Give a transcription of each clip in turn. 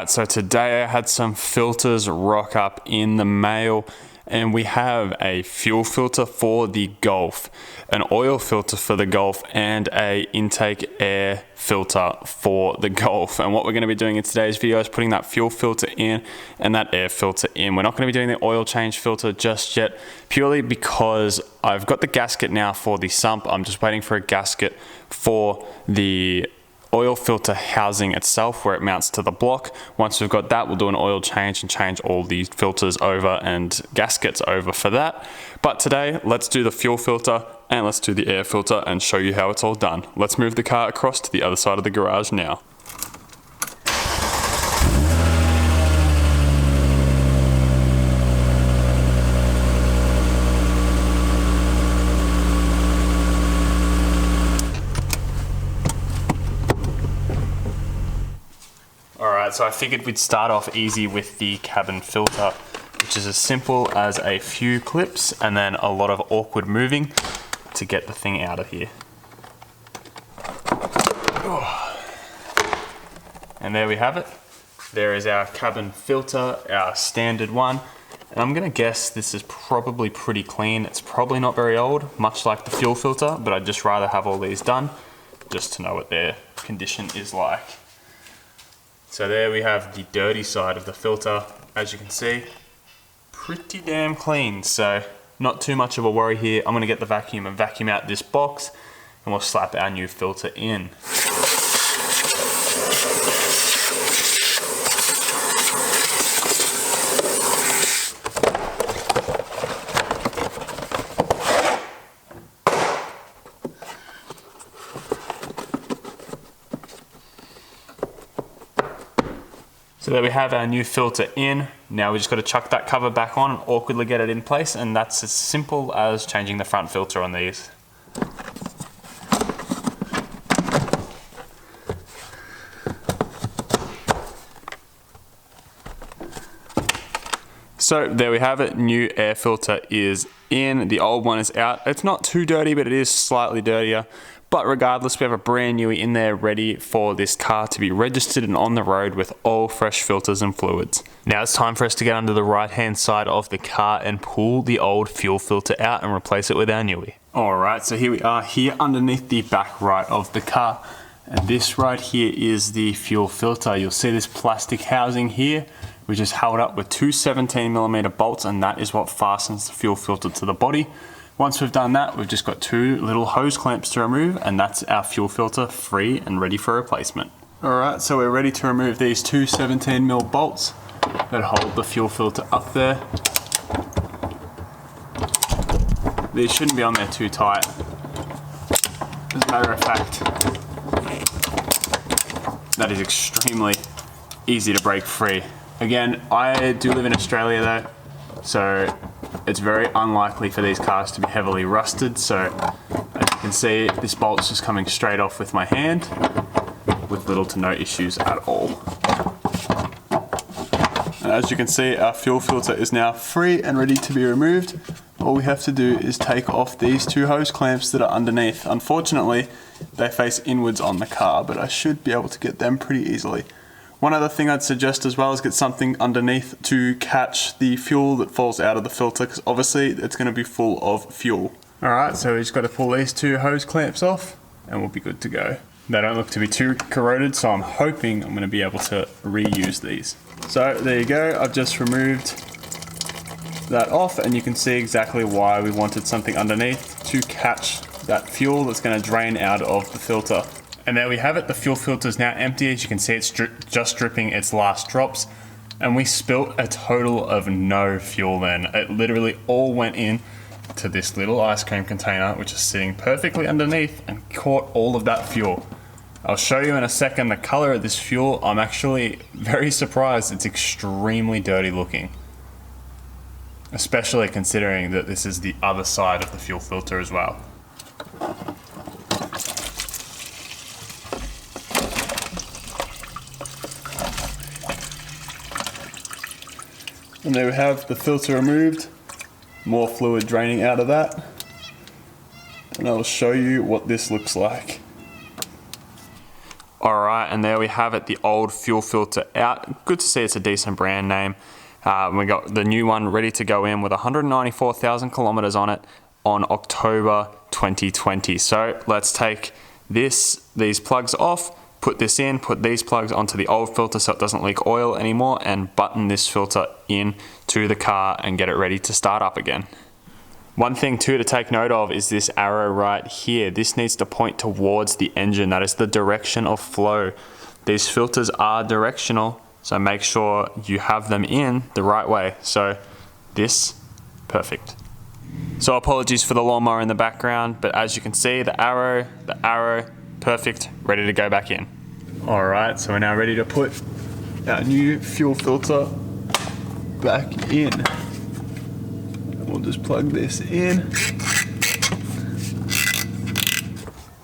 Alright, so today I had some filters rock up in the mail, and we have a fuel filter for the Golf, an oil filter for the Golf, and a intake air filter for the Golf. And what we're going to be doing in today's video is putting that fuel filter in and that air filter in. We're not going to be doing the oil change filter just yet, purely because I've got the gasket now for the sump. I'm just waiting for a gasket for the oil filter housing itself where it mounts to the block. Once we've got that, we'll do an oil change and change all these filters over and gaskets over for that. But today, let's do the fuel filter and let's do the air filter and show you how it's all done. Let's move the car across to the other side of the garage now. Alright, so I figured we'd start off easy with the cabin filter, which is as simple as a few clips and then a lot of awkward moving to get the thing out of here. And there we have it. There is our cabin filter, our standard one. And I'm gonna guess this is probably pretty clean. It's probably not very old, much like the fuel filter, but I'd just rather have all these done just to know what their condition is like. So there we have the dirty side of the filter. As you can see, pretty damn clean. So not too much of a worry here. I'm gonna get the vacuum and vacuum out this box and we'll slap our new filter in. So there we have our new filter in. Now we just got to chuck that cover back on and awkwardly get it in place, and that's as simple as changing the front filter on these. So there we have it, new air filter is in, the old one is out. It's not too dirty, but it is slightly dirtier. But regardless, we have a brand new in there ready for this car to be registered and on the road with all fresh filters and fluids. Now it's time for us to get under the right hand side of the car and pull the old fuel filter out and replace it with our newie. Alright, so here we are here underneath the back right of the car. And this right here is the fuel filter. You'll see this plastic housing here, which is held up with two 17mm bolts, and that is what fastens the fuel filter to the body. Once we've done that, we've just got two little hose clamps to remove, and that's our fuel filter free and ready for replacement. Alright, so we're ready to remove these two 17mm bolts that hold the fuel filter up there. These shouldn't be on there too tight. As a matter of fact, that is extremely easy to break free. Again, I do live in Australia though, so it's very unlikely for these cars to be heavily rusted. So as you can see, this bolt's just coming straight off with my hand with little to no issues at all. And as you can see, our fuel filter is now free and ready to be removed. All we have to do is take off these two hose clamps that are underneath. Unfortunately, they face inwards on the car, but I should be able to get them pretty easily. One other thing I'd suggest as well is get something underneath to catch the fuel that falls out of the filter, because obviously it's going to be full of fuel. Alright, so we just got to pull these two hose clamps off and we'll be good to go. They don't look to be too corroded, so I'm hoping I'm going to be able to reuse these. So there you go, I've just removed that off, and you can see exactly why we wanted something underneath to catch that fuel that's going to drain out of the filter. And there we have it, the fuel filter is now empty. As you can see, it's just dripping its last drops. And we spilt a total of no fuel then. It literally all went in to this little ice cream container, which is sitting perfectly underneath and caught all of that fuel. I'll show you in a second the color of this fuel. I'm actually very surprised. It's extremely dirty looking, especially considering that this is the other side of the fuel filter as well. And there we have the filter removed, more fluid draining out of that. And I'll show you what this looks like. Alright, and there we have it, the old fuel filter out. Good to see it's a decent brand name. We got the new one ready to go in with 194,000 kilometers on it on October 2020. So let's take these plugs off, put this in, put these plugs onto the old filter so it doesn't leak oil anymore, and button this filter in to the car and get it ready to start up again. One thing too to take note of is this arrow right here. This needs to point towards the engine. That is the direction of flow. These filters are directional, so make sure you have them in the right way. So this, perfect. So apologies for the lawnmower in the background, but as you can see, the arrow, perfect, ready to go back in. All right, so we're now ready to put our new fuel filter back in. We'll just plug this in.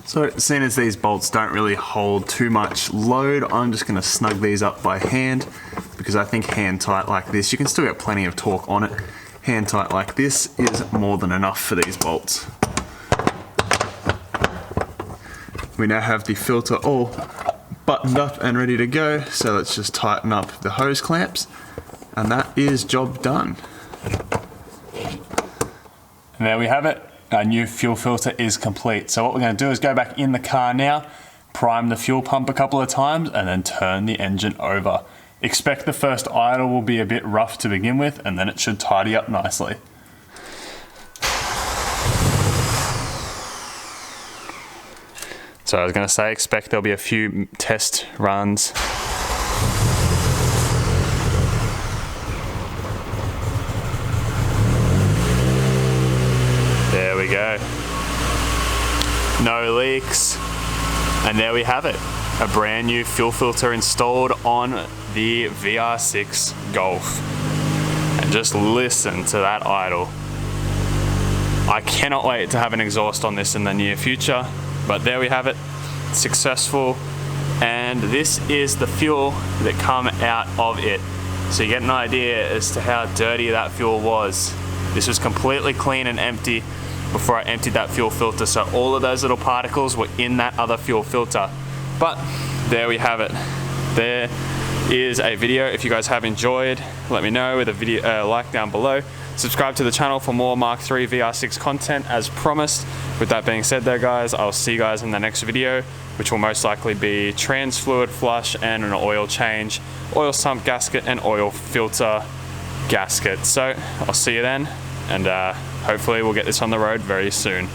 So seeing as these bolts don't really hold too much load, I'm just gonna snug these up by hand, because I think hand tight like this, you can still get plenty of torque on it. Hand tight like this is more than enough for these bolts. We now have the filter all buttoned up and ready to go, so let's just tighten up the hose clamps, and that is job done. And there we have it. Our new fuel filter is complete. So what we're going to do is go back in the car now, prime the fuel pump a couple of times, and then turn the engine over. Expect the first idle will be a bit rough to begin with, and then it should tidy up nicely. So I was going to say, expect there'll be a few test runs. There we go. No leaks. And there we have it. A brand new fuel filter installed on the VR6 Golf. And just listen to that idle. I cannot wait to have an exhaust on this in the near future. But there we have it. Successful. And this is the fuel that come out of it. So you get an idea as to how dirty that fuel was. This was completely clean and empty before I emptied that fuel filter, so all of those little particles were in that other fuel filter. But there we have it. There is a video. If you guys have enjoyed, let me know with a video like down below. Subscribe to the channel for more Mk3 VR6 content as promised. With that being said though guys, I'll see you guys in the next video, which will most likely be trans fluid flush and an oil change, oil sump gasket and oil filter gasket. So I'll see you then, and hopefully we'll get this on the road very soon.